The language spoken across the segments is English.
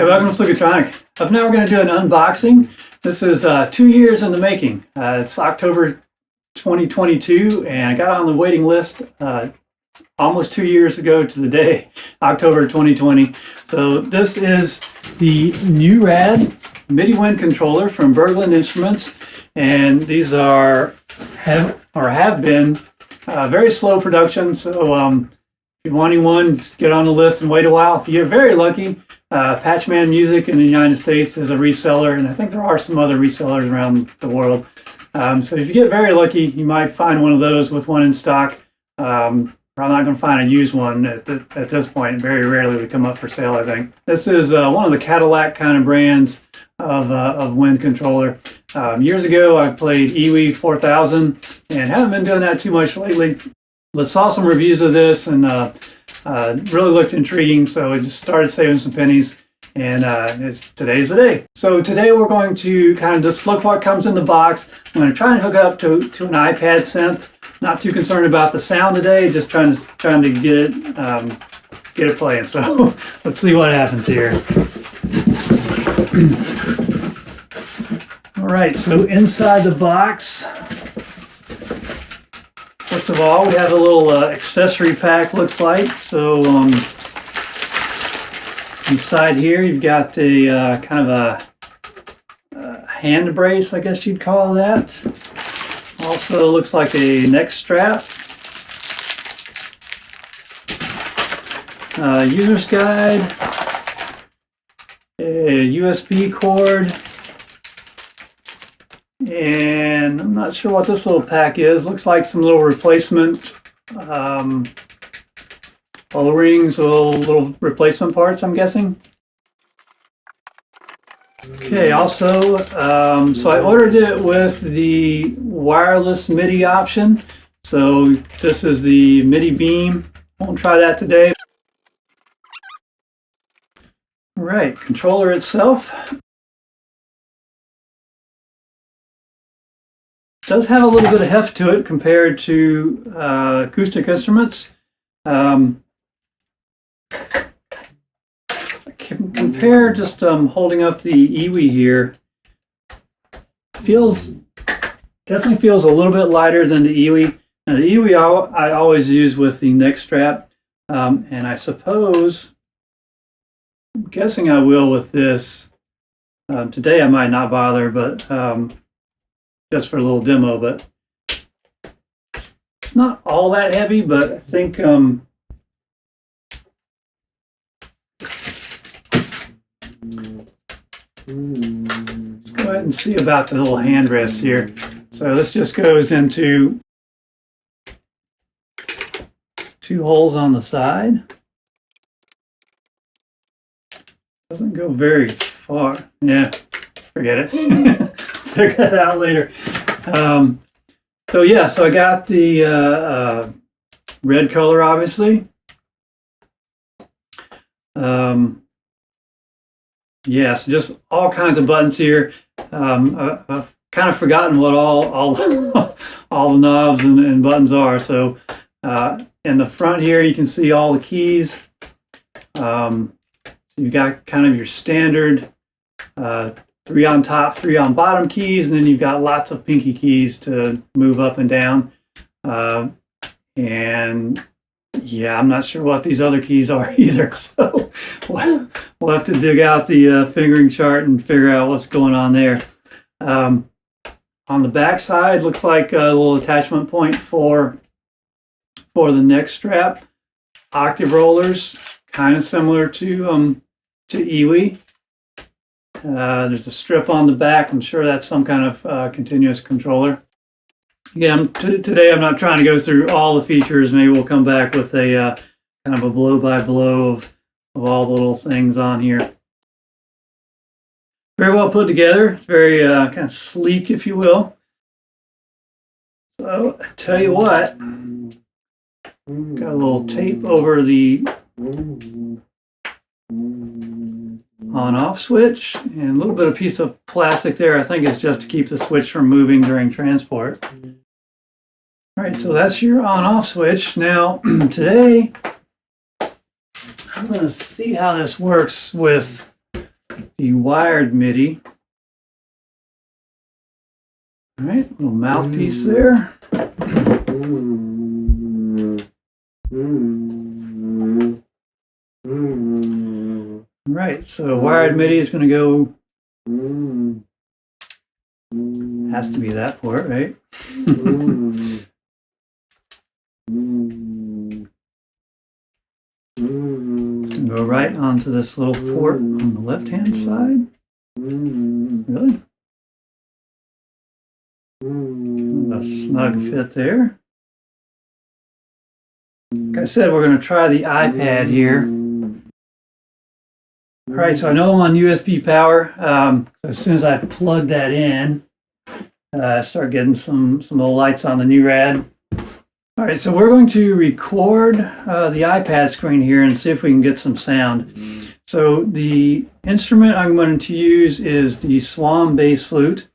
Hey, welcome to Slugatronic. Up now we're going to do an unboxing. This is 2 years in the making. It's October 2022 and I got on the waiting list almost 2 years ago to the day, October 2020. So this is the NuRAD MIDI wind controller from Berglund Instruments, and these have been very slow production. So if you're wanting one, just get on the list and wait a while. If you're very lucky, Patchman Music in the United States is a reseller, and I think there are some other resellers around the world. So if you get very lucky, you might find one of those with one in stock. We're not going to find a used one at this point. Very rarely would come up for sale, I think. This is one of the Cadillac kind of brands of wind controller. Years ago, I played EWI 4000 and haven't been doing that too much lately. But saw some reviews of this and really looked intriguing, so I just started saving some pennies, and today's the day. So today we're going to kind of just look what comes in the box. I'm going to try and hook it up to an iPad synth. Not too concerned about the sound today, just trying to get it playing. So let's see what happens here. All right, so inside the box, first of all, we have a little accessory pack, looks like. So inside here, you've got a kind of a hand brace, I guess you'd call that. Also looks like a neck strap. User's guide. A USB cord. And I'm not sure what this little pack is. Looks like some little replacement O-rings, little replacement parts, I'm guessing. Okay, also, so I ordered it with the wireless MIDI option. So this is the MIDI beam. Won't try that today. All right, controller itself does have a little bit of heft to it compared to acoustic instruments. Compare just holding up the EWI here. Definitely feels a little bit lighter than the EWI. And the EWI I always use with the neck strap, and I suppose, I'm guessing I will with this. Today I might not bother, but just for a little demo. But it's not all that heavy, but I think let's go ahead and see about the little hand rest here. So this just goes into 2 holes on the side. Doesn't go very far. Yeah, forget it. Figure that out later. So yeah, so I got the red color, obviously. Yeah, so just all kinds of buttons here. I've kind of forgotten what all the knobs and buttons are. So in the front here, you can see all the keys. So you've got kind of your standard 3 on top, 3 on bottom keys, and then you've got lots of pinky keys to move up and down. And yeah, I'm not sure what these other keys are either, so we'll have to dig out the fingering chart and figure out what's going on there. On the back side, looks like a little attachment point for the neck strap. Octave rollers, kind of similar to EWI. There's a strip on the back. I'm sure that's some kind of continuous controller. Again, today I'm not trying to go through all the features. Maybe we'll come back with a kind of a blow-by-blow of all the little things on here. Very well put together. Very kind of sleek, if you will. So, I tell you what, got a little tape over the on-off switch, and a little bit of piece of plastic there. I think it's just to keep the switch from moving during transport. All right, so that's your on-off switch. Now, today, I'm going to see how this works with the wired MIDI. All right, little mouthpiece there. All right, so wired MIDI is going to go. Has to be that port, right? Go right onto this little port on the left-hand side. Really? A snug fit there. Like I said, we're going to try the iPad here. All right, so I know I'm on USB power. As soon as I plug that in, I start getting some little lights on the NuRAD. All right, so we're going to record the iPad screen here and see if we can get some sound. So the instrument I'm going to use is the Swan bass flute,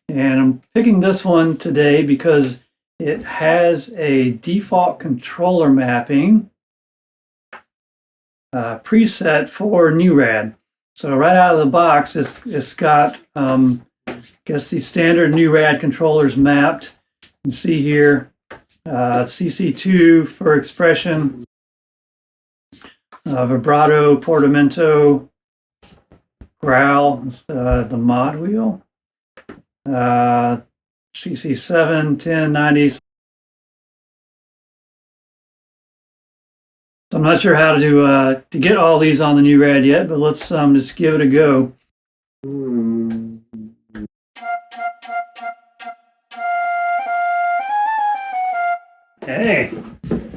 and I'm picking this one today because it has a default controller mapping preset for NuRAD. So right out of the box, it's got I guess the standard NuRAD controllers mapped. You can see here CC2 for expression, vibrato, portamento, growl, the mod wheel, CC7, 10, 90. So I'm not sure how to get all these on the NuRAD yet, but let's just give it a go. Hey,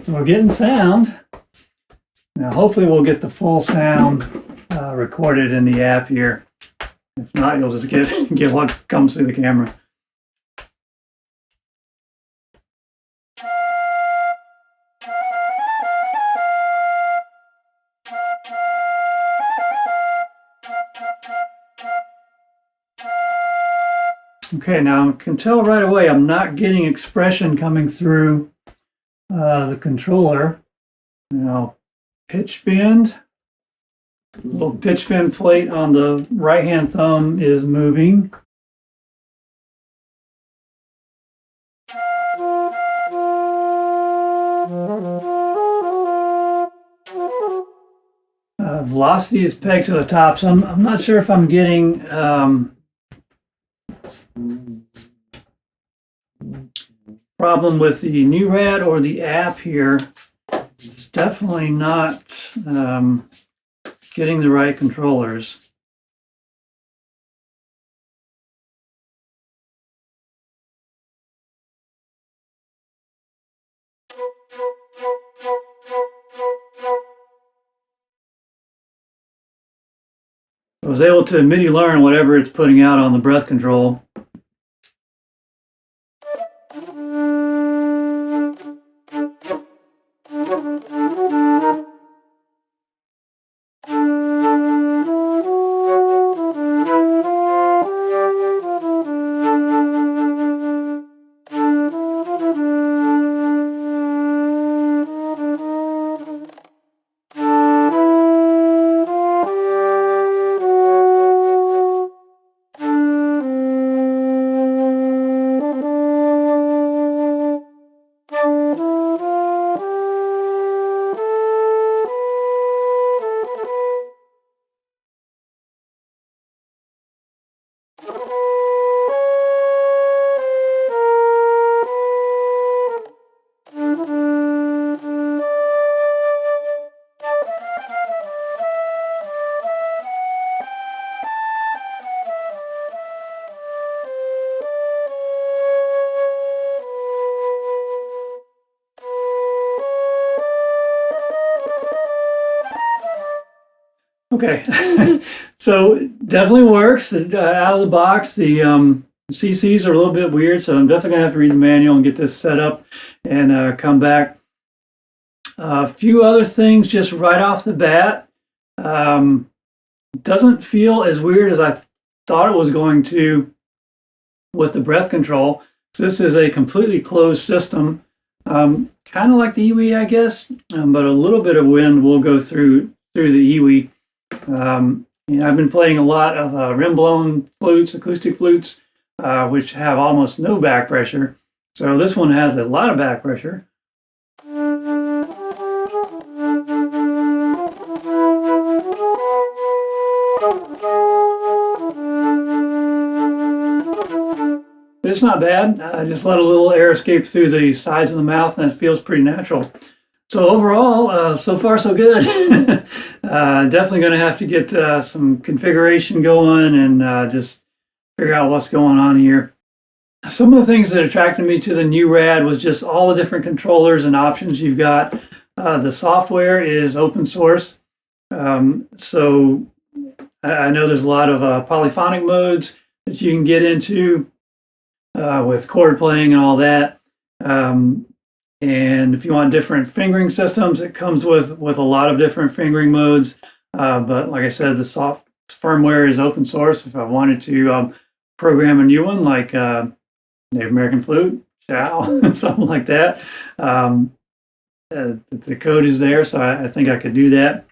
so we're getting sound. Now hopefully we'll get the full sound recorded in the app here. If not, you'll just get what comes through the camera. Okay, now I can tell right away I'm not getting expression coming through the controller. Now, pitch bend. The little pitch bend plate on the right-hand thumb is moving. Velocity is pegged to the top, so I'm not sure if I'm getting problem with the NuRAD or the app here. It's definitely not getting the right controllers. I was able to MIDI learn whatever it's putting out on the breath control. Okay, so definitely works out of the box. The CCs are a little bit weird, so I'm definitely gonna have to read the manual and get this set up and come back. A few other things just right off the bat. Doesn't feel as weird as I thought it was going to with the breath control. So this is a completely closed system, kind of like the EWI, I guess, but a little bit of wind will go through the EWI. And I've been playing a lot of rim-blown flutes, acoustic flutes, which have almost no back pressure. So this one has a lot of back pressure. But it's not bad. I just let a little air escape through the sides of the mouth, and it feels pretty natural. So overall, so far so good. Definitely going to have to get some configuration going and just figure out what's going on here. Some of the things that attracted me to the NuRAD was just all the different controllers and options you've got. The software is open source. So I know there's a lot of polyphonic modes that you can get into with chord playing and all that. And if you want different fingering systems, it comes with a lot of different fingering modes. But like I said, the firmware is open source. If I wanted to program a new one, like Native American flute, chow, something like that, the code is there, so I think I could do that.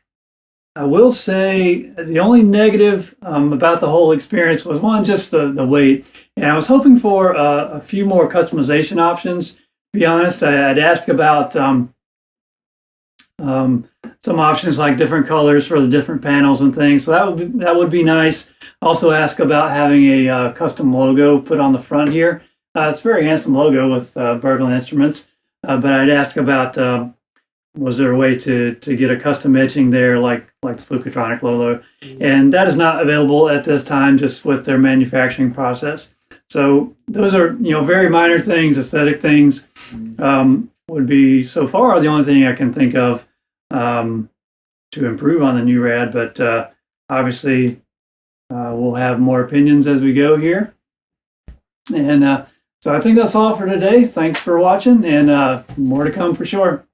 I will say the only negative about the whole experience was, one, just the weight. And I was hoping for a few more customization options. To be honest, I'd ask about some options like different colors for the different panels and things. So that would be nice. Also ask about having a custom logo put on the front here. It's a very handsome logo with Berglund Instruments. But I'd ask about was there a way to get a custom etching there, like the Fluketronic logo? And that is not available at this time, just with their manufacturing process. So those are, very minor things, aesthetic things. Would be so far the only thing I can think of to improve on the NuRAD. But obviously, we'll have more opinions as we go here. And so I think that's all for today. Thanks for watching, and more to come for sure.